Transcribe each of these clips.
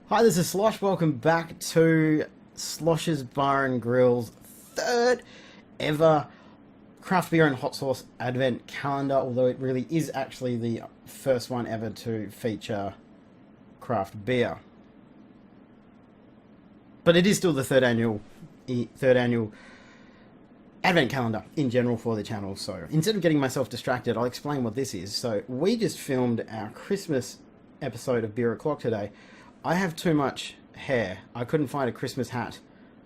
Hi, this is Slosh. Welcome back to Slosh's Bar and Grill's third ever craft beer and hot sauce advent calendar, although it really is actually the first one ever to feature craft beer. But it is still the third annual advent calendar in general for the channel. So instead of getting myself distracted, I'll explain what this is. So we just filmed our Christmas episode of Beer O'Clock today. I have too much hair. I couldn't find a Christmas hat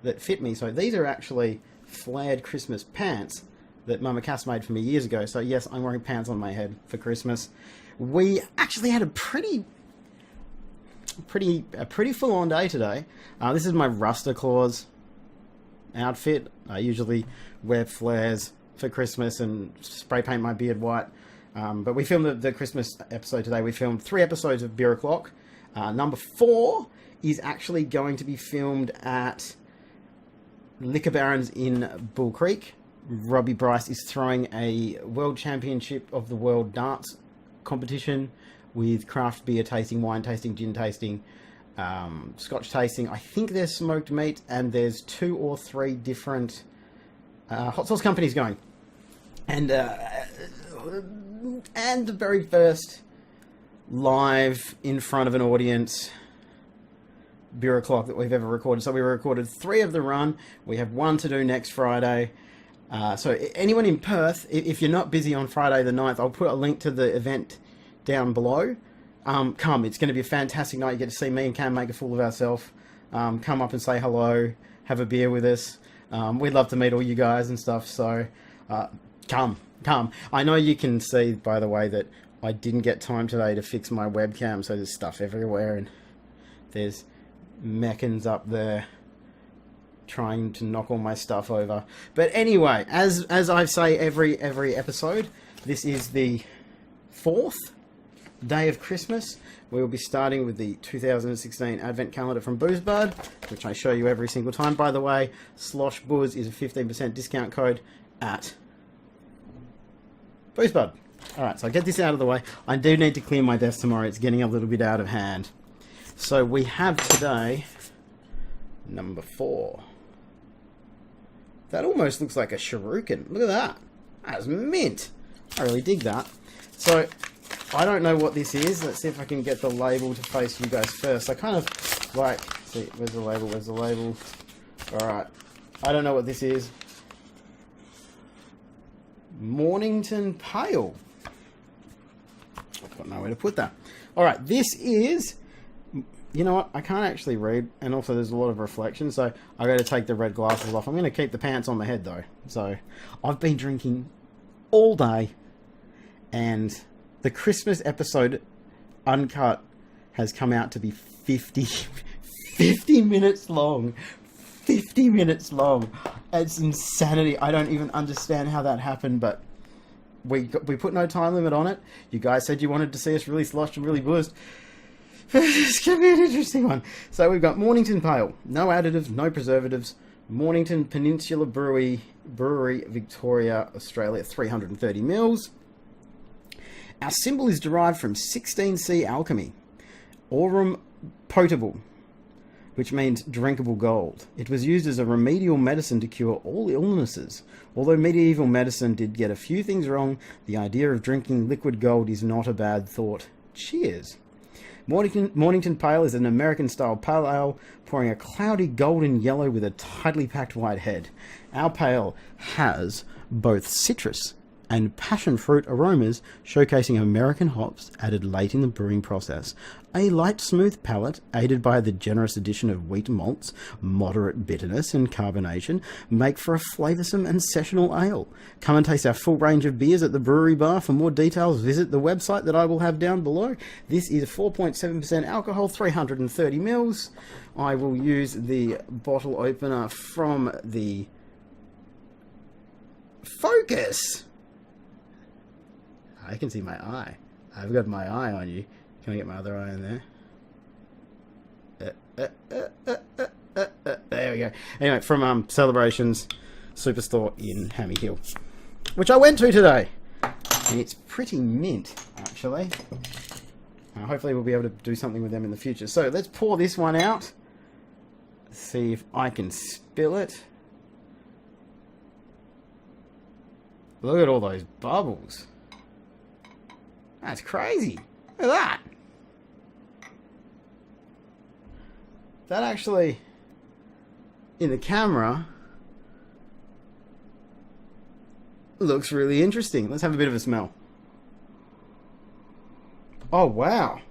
that fit me. So these are actually flared Christmas pants that Mama Cass made for me years ago. So yes, I'm wearing pants on my head for Christmas. We actually had a pretty full-on day today. This is my Ruster Claus outfit. I usually wear flares for Christmas and spray paint my beard white. But we filmed the Christmas episode today. We filmed 3 episodes of Beer O'Clock. Number 4 is actually going to be filmed at Liquor Barons in Bull Creek. Robbie Bryce is throwing a World Championship of the World Darts competition with craft beer tasting, wine tasting, gin tasting, Scotch tasting. I think there's smoked meat, and there's 2 or 3 different hot sauce companies going. And the very first live in front of an audience Beer O'Clock that we've ever recorded. So we recorded 3 of the run. We have 1 to do next Friday. So anyone in Perth, if you're not busy on Friday the 9th, I'll put a link to the event down below. Come, it's going to be a fantastic night. You get to see me and Cam make a fool of ourselves. Come up and say hello, have a beer with us. We'd love to meet all you guys and stuff. So come. I know you can see, by the way, that I didn't get time today to fix my webcam, so there's stuff everywhere, and there's Meccans up there trying to knock all my stuff over. But anyway, as I say every episode, this is the 4th day of Christmas. We will be starting with the 2016 Advent Calendar from Buuz, which I show you every single time. By the way, Slosh Buuz is a 15% discount code at Buuz. Alright, so I get this out of the way. I do need to clear my desk tomorrow. It's getting a little bit out of hand. So we have today number 4. That almost looks like a shuriken. Look at that. That's mint. I really dig that. So I don't know what this is. Let's see if I can get the label to face you guys first. I kind of like... See, where's the label? Where's the label? Alright. I don't know what this is. Mornington Pale. I've got nowhere to put that. Alright, this is... You know what? I can't actually read, and also there's a lot of reflection, so I got to take the red glasses off. I'm going to keep the pants on my head, though. So, I've been drinking all day, and the Christmas episode, uncut, has come out to be 50 minutes long. 50 minutes long. It's insanity. I don't even understand how that happened, but we put no time limit on it. You guys said you wanted to see us really sloshed and really boozed. It's going to be an interesting one. So we've got Mornington Pale. No additives, no preservatives. Mornington Peninsula Brewery, Victoria, Australia, 330 mils. Our symbol is derived from 16C alchemy. Aurum potable, which means drinkable gold. It was used as a remedial medicine to cure all illnesses. Although medieval medicine did get a few things wrong, the idea of drinking liquid gold is not a bad thought. Cheers. Mornington Pale is an American-style pale ale, pouring a cloudy golden yellow with a tightly packed white head. Our pale has both citrus and passion fruit aromas, showcasing American hops added late in the brewing process. A light, smooth palate, aided by the generous addition of wheat malts, moderate bitterness and carbonation, make for a flavoursome and sessional ale. Come and taste our full range of beers at the brewery bar. For more details, visit the website that I will have down below. This is 4.7% alcohol, 330 mils. I will use the bottle opener from the Focus. I can see my eye. I've got my eye on you. Can I get my other eye in there? There we go. Anyway, from Celebrations Superstore in Hammy Hill, which I went to today. And it's pretty mint, actually. Hopefully we'll be able to do something with them in the future. So let's pour this one out. See if I can spill it. Look at all those bubbles. That's crazy. Look at that. That actually, in the camera, looks really interesting. Let's have a bit of a smell. Oh, wow.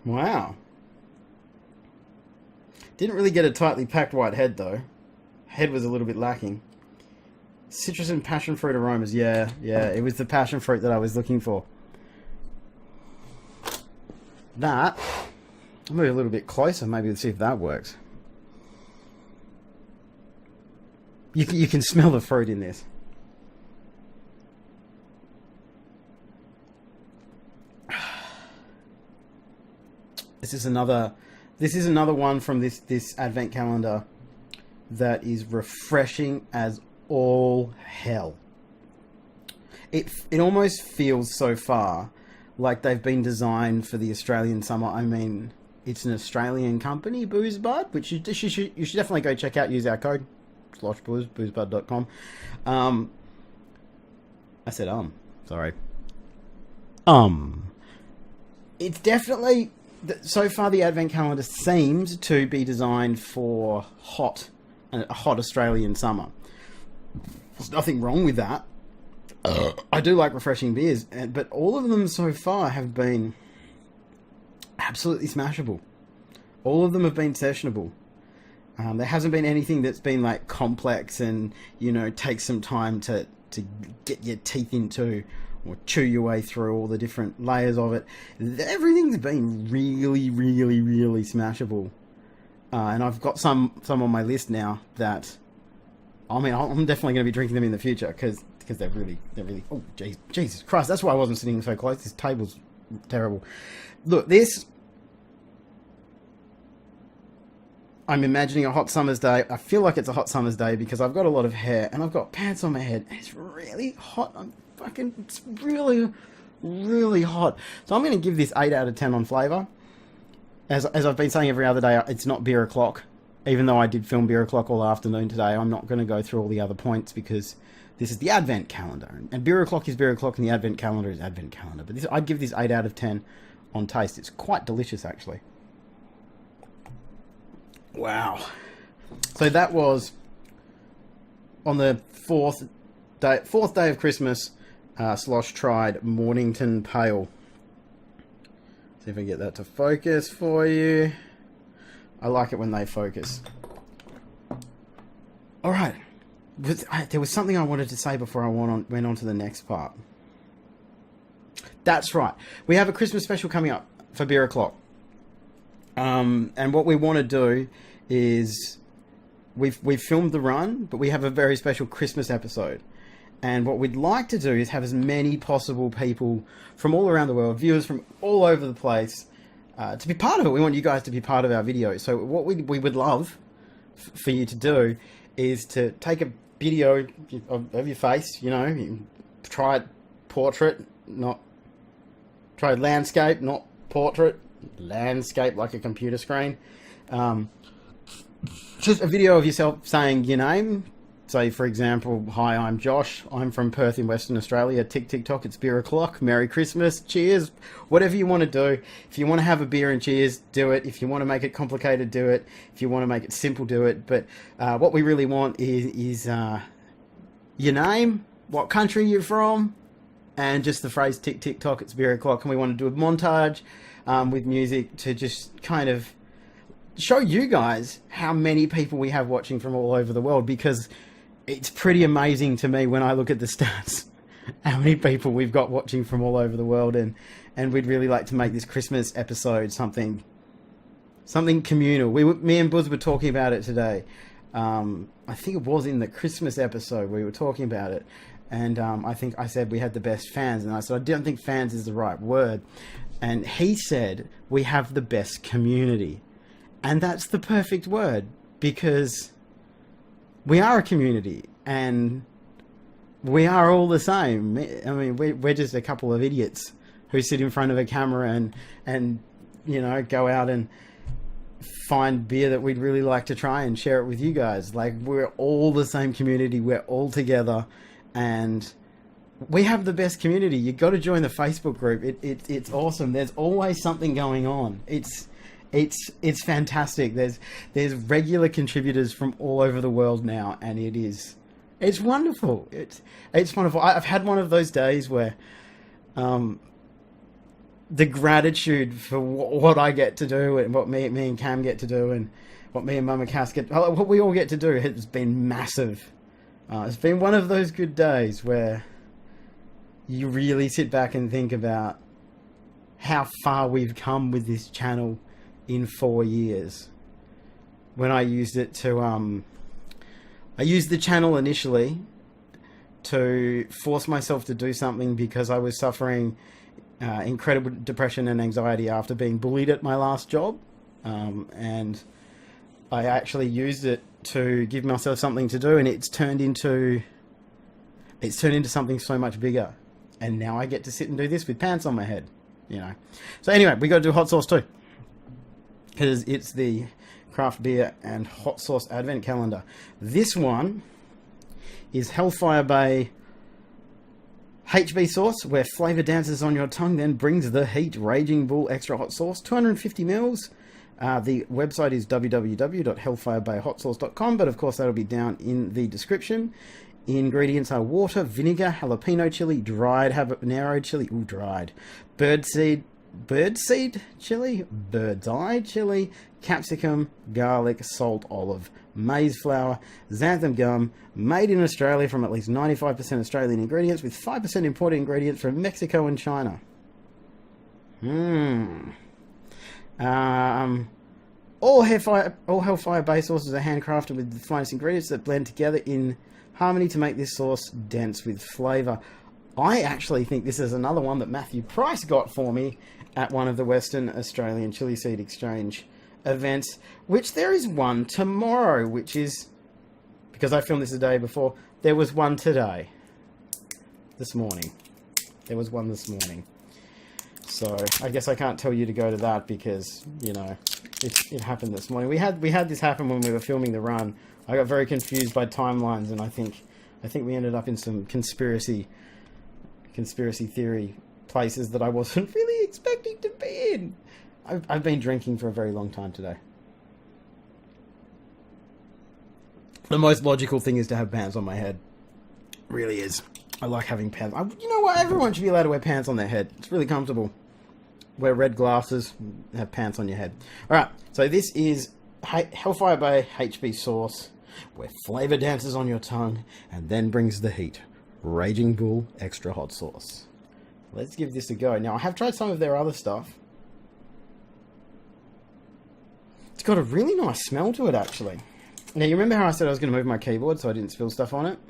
Wow. Didn't really get a tightly packed white head, though. Head was a little bit lacking. Citrus and passion fruit aromas. Yeah, it was the passion fruit that I was looking for. That, I'll move a little bit closer, maybe let's see if that works. You can smell the fruit in this. This is another one from this advent calendar that is refreshing as all hell. It almost feels so far like they've been designed for the Australian summer. I mean, it's an Australian company, Buuz, which you should definitely go check out. Use our code Slosh Buuz, boozbud.com. I said sorry. It's definitely, so far the advent calendar seems to be designed for a hot Australian summer. There's nothing wrong with that. I do like refreshing beers, but all of them so far have been absolutely smashable. All of them have been sessionable. There hasn't been anything that's been like complex and, you know, take some time to get your teeth into or chew your way through all the different layers of it. Everything's been really, really, really smashable. And I've got some on my list now that, I mean, I'm definitely going to be drinking them in the future because they're really, oh, Jesus Christ, that's why I wasn't sitting so close. This table's terrible. Look, this, I'm imagining a hot summer's day. I feel like it's a hot summer's day because I've got a lot of hair and I've got pants on my head and it's really hot. It's really, really hot. So I'm going to give this 8 out of 10 on flavour. As I've been saying every other day, it's not beer o'clock. Even though I did film beer o'clock all afternoon today, I'm not going to go through all the other points because this is the advent calendar. And beer o'clock is beer o'clock and the advent calendar is advent calendar. But I'd give this 8 out of 10 on taste. It's quite delicious, actually. Wow. So that was on the fourth day of Christmas. Slosh tried Mornington Pale. See if I can get that to focus for you. I like it when they focus. All right. There was something I wanted to say before I went on to the next part. That's right. We have a Christmas special coming up for Beer O'Clock. And what we want to do is we've filmed the run, but we have a very special Christmas episode. And what we'd like to do is have as many possible people from all around the world, viewers from all over the place, to be part of it. We want you guys to be part of our video. So what we would love for you to do is to take a video of your face, you know, you try portrait, try landscape, not portrait, landscape like a computer screen. Just a video of yourself saying your name. Say, for example, hi, I'm Josh. I'm from Perth in Western Australia. Tick, it's beer o'clock. Merry Christmas. Cheers. Whatever you want to do. If you want to have a beer and cheers, do it. If you want to make it complicated, do it. If you want to make it simple, do it. But what we really want is your name, what country you're from, and just the phrase tick, it's beer o'clock. And we want to do a montage with music to just kind of show you guys how many people we have watching from all over the world, because it's pretty amazing to me when I look at the stats, how many people we've got watching from all over the world, and we'd really like to make this Christmas episode something communal. Me and Buuz were talking about it today. I think it was in the Christmas episode we were talking about it, and I think I said we had the best fans, and I said I don't think fans is the right word, and he said we have the best community, and that's the perfect word, because we are a community, and we are all the same. I mean, we're just a couple of idiots who sit in front of a camera and you know, go out and find beer that we'd really like to try and share it with you guys. Like, we're all the same community, we're all together, and we have the best community. You got to join the Facebook group. It's awesome. There's always something going on. It's fantastic. There's regular contributors from all over the world now, and it's wonderful. It's wonderful. I've had one of those days where the gratitude for what I get to do and what me and Cam get to do and what me and Mama Cass what we all get to do has been massive. It's been one of those good days where you really sit back and think about how far we've come with this channel in 4 years. When I used it to, I used the channel initially to force myself to do something because I was suffering incredible depression and anxiety after being bullied at my last job, and I actually used it to give myself something to do, and it's turned into something so much bigger. And now I get to sit and do this with pants on my head, you know. So anyway, we got to do hot sauce too, because it's the craft beer and hot sauce advent calendar. This one is Hellfire Bay HB sauce, where flavor dances on your tongue, then brings the heat. Raging Bull extra hot sauce, 250 mils. The website is www.hellfirebayhotsauce.com, but of course that'll be down in the description. Ingredients are water, vinegar, jalapeno chili, dried habanero chili, birdseed chili, bird's eye chili, capsicum, garlic, salt, olive, maize flour, xanthan gum, made in Australia from at least 95% Australian ingredients, with 5% imported ingredients from Mexico and China. All Hellfire Bay sauces are handcrafted with the finest ingredients that blend together in harmony to make this sauce dense with flavour. I actually think this is another one that Matthew Price got for me at one of the Western Australian Chili Seed Exchange events, which there is one tomorrow, which is, because I filmed this the day before, there was one today. This morning. There was one this morning. So I guess I can't tell you to go to that because, you know, it happened this morning. We had this happen when we were filming the run. I got very confused by timelines, and I think we ended up in some conspiracy theory places that I wasn't really expecting to be in. I've been drinking for a very long time today. The most logical thing is to have pants on my head. Really is. I like having pants. You know what? Everyone should be allowed to wear pants on their head. It's really comfortable. Wear red glasses, have pants on your head. Alright, so this is Hellfire Bay HB sauce, where flavour dances on your tongue and then brings the heat. Raging Bull extra hot sauce. Let's give this a go. Now, I have tried some of their other stuff. It's got a really nice smell to it, actually. Now, you remember how I said I was going to move my keyboard so I didn't spill stuff on it?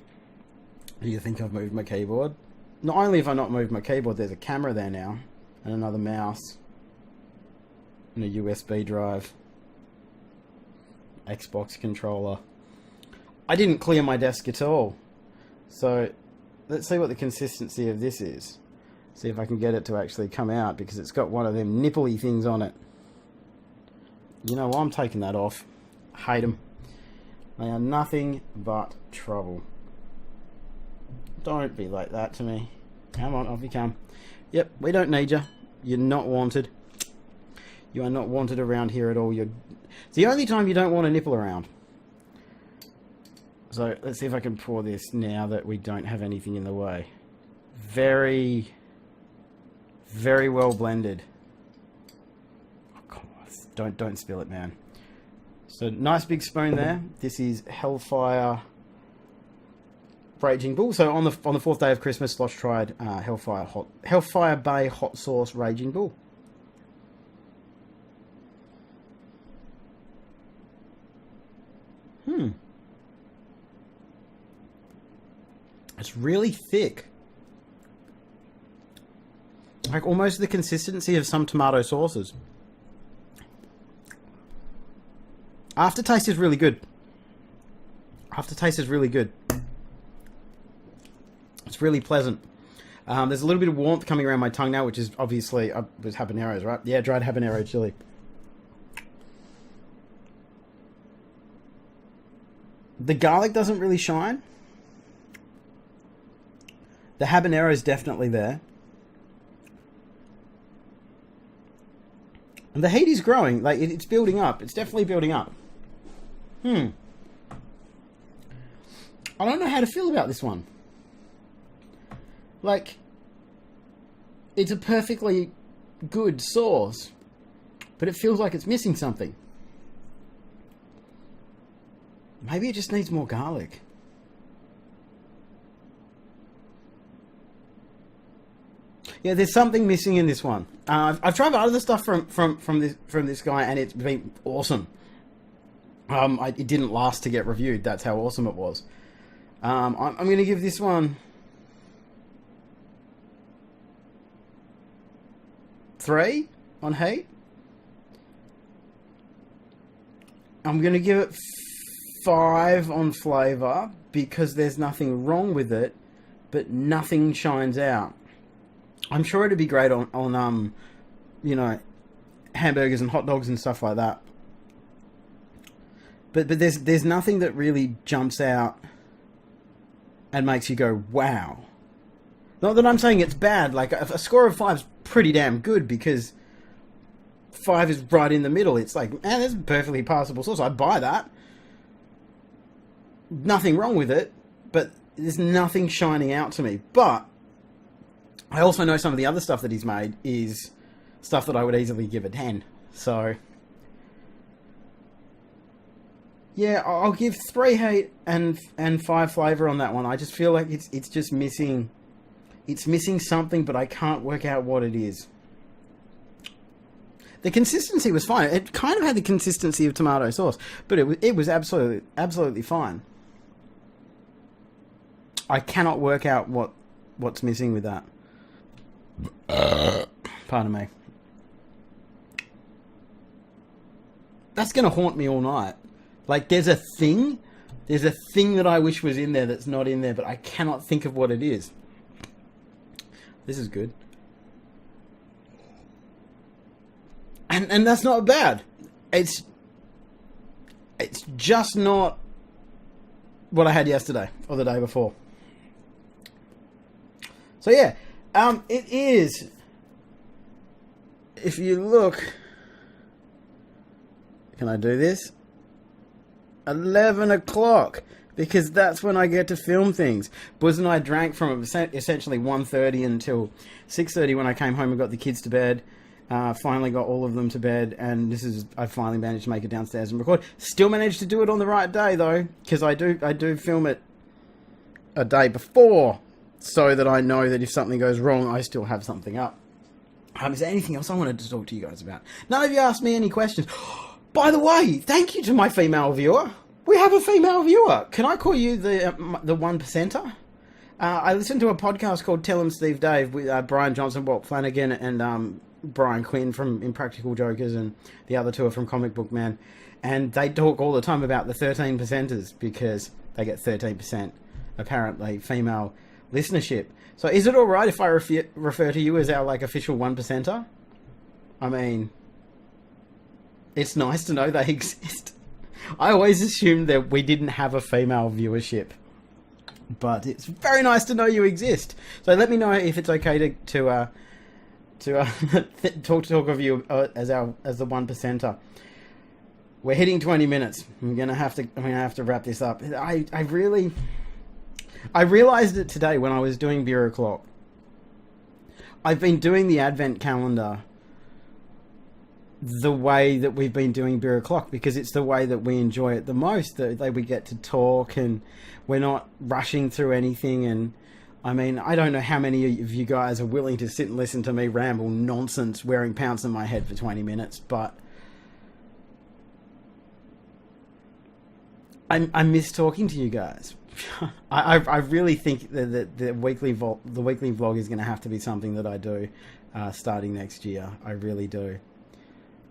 Do you think I've moved my keyboard? Not only have I not moved my keyboard, there's a camera there now, and another mouse, and a USB drive, Xbox controller. I didn't clear my desk at all. So, let's see what the consistency of this is. See if I can get it to actually come out, because it's got one of them nippley things on it. You know, I'm taking that off. Hate them. They are nothing but trouble. Don't be like that to me. Come on, off you come. Yep, we don't need you. You're not wanted. You are not wanted around here at all. It's the only time you don't want a nipple around. So, let's see if I can pour this now that we don't have anything in the way. Very, very well blended. Oh, come on. Don't spill it, man. So, nice big spoon there. This is Hellfire Raging Bull. So on the fourth day of Christmas, Slosh tried Hellfire Bay hot sauce Raging Bull. It's really thick. Like almost the consistency of some tomato sauces. Aftertaste is really good. Aftertaste is really good. It's really pleasant. There's a little bit of warmth coming around my tongue now, which is obviously was habaneros, right? Yeah, dried habanero chili. The garlic doesn't really shine. The habanero is definitely there. And the heat is growing. Like, it's building up. It's definitely building up. I don't know how to feel about this one. Like, it's a perfectly good sauce, but it feels like it's missing something. Maybe it just needs more garlic. Yeah, there's something missing in this one. I've tried other stuff from this guy, and it's been awesome. It didn't last to get reviewed. That's how awesome it was. I'm going to give this one 3 on hate. I'm going to give it 5 on flavour because there's nothing wrong with it, but nothing shines out. I'm sure it'd be great on you know, hamburgers and hot dogs and stuff like that. But there's nothing that really jumps out and makes you go, wow. Not that I'm saying it's bad. Like, a score of 5 is pretty damn good because 5 is right in the middle. It's like, man, that's a perfectly passable sauce. I'd buy that. Nothing wrong with it, but there's nothing shining out to me. But I also know some of the other stuff that he's made is stuff that I would easily give a 10. So, yeah, I'll give 3 hate and 5 flavour on that one. I just feel like it's just missing. It's missing something, but I can't work out what it is. The consistency was fine. It kind of had the consistency of tomato sauce, but it was absolutely fine. I cannot work out what's missing with that. Pardon me. That's going to haunt me all night. Like, there's a thing that I wish was in there that's not in there, but I cannot think of what it is. This is good. And that's not bad. It's just not what I had yesterday or the day before. So yeah, it is, if you look, can I do this? 11 o'clock, because that's when I get to film things. Buuz and I drank from essentially 1:30 until 6:30 when I came home and got the kids to bed. Finally got all of them to bed, and I finally managed to make it downstairs and record. Still managed to do it on the right day though, because I do film it a day before, so that I know that if something goes wrong, I still have something up. Is there anything else I wanted to talk to you guys about? None of you asked me any questions. By the way, thank you to my female viewer. We have a female viewer. Can I call you the 1%er? I listened to a podcast called Tell 'em Steve Dave with Brian Johnson, Walt Flanagan, and Brian Quinn from Impractical Jokers, and the other two are from Comic Book Man. And they talk all the time about the 13%ers because they get 13%, apparently, female listenership. So is it alright if I refer to you as our official 1%er? I mean, it's nice to know they exist. I always assumed that we didn't have a female viewership, but it's very nice to know you exist. So let me know if it's okay to talk of you as the 1%er. We're hitting 20 minutes. I'm gonna have to wrap this up. I realized it today when I was doing Beer O'Clock. I've been doing the Advent calendar the way that we've been doing Beer O'Clock because it's the way that we enjoy it the most. That we get to talk and we're not rushing through anything. And I mean, I don't know how many of you guys are willing to sit and listen to me ramble nonsense wearing pounds in my head for 20 minutes, but I miss talking to you guys. I really think that the weekly vlog is going to have to be something that I do starting next year. I really do.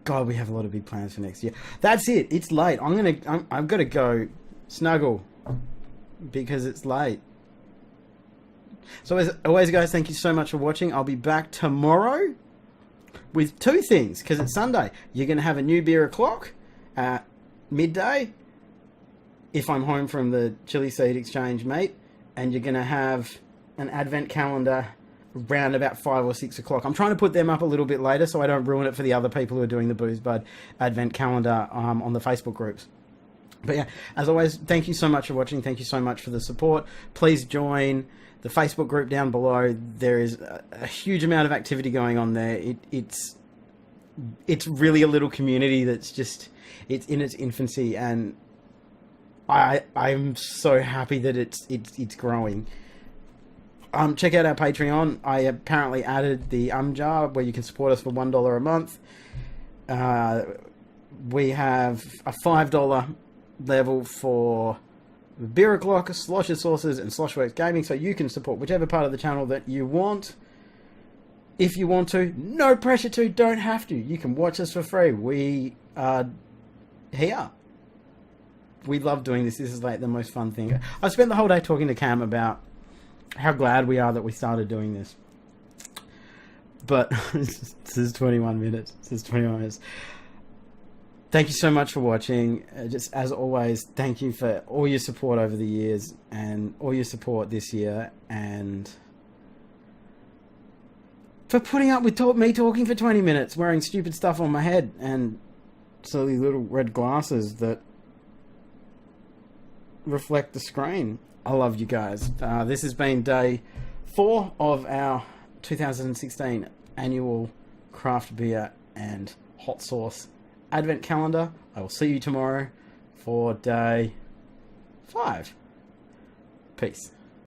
God, we have a lot of big plans for next year. That's it. It's late. I've got to go snuggle because it's late. So as always, guys, thank you so much for watching. I'll be back tomorrow with two things, because it's Sunday. You're going to have a new beer o'clock at midday, if I'm home from the Chili Seed Exchange, mate. And you're going to have an advent calendar around about 5 or 6 o'clock. I'm trying to put them up a little bit later so I don't ruin it for the other people who are doing the Buuz Bud advent calendar on the Facebook groups. But yeah, as always, thank you so much for watching. Thank you so much for the support. Please join the Facebook group down below. There is a huge amount of activity going on there. It's really a little community that's just, it's in its infancy, and I'm so happy that it's growing. Check out our Patreon. I apparently added the jar where you can support us for $1 a month. We have a $5 level for Beer O'Clock, Slosh's Sauces, and Sloshworks Gaming, so you can support whichever part of the channel that you want. If you want to, no pressure to, don't have to. You can watch us for free. We are here. We love doing this. This is like the most fun thing. I spent the whole day talking to Cam about how glad we are that we started doing this. But this is 21 minutes. This is 21 minutes. Thank you so much for watching. Just as always, thank you for all your support over the years and all your support this year, and for putting up with me talking for 20 minutes, wearing stupid stuff on my head and silly little red glasses that reflect the screen. I love you guys. This has been day 4 of our 2016 annual craft beer and hot sauce advent calendar. I will see you tomorrow for day 5. Peace.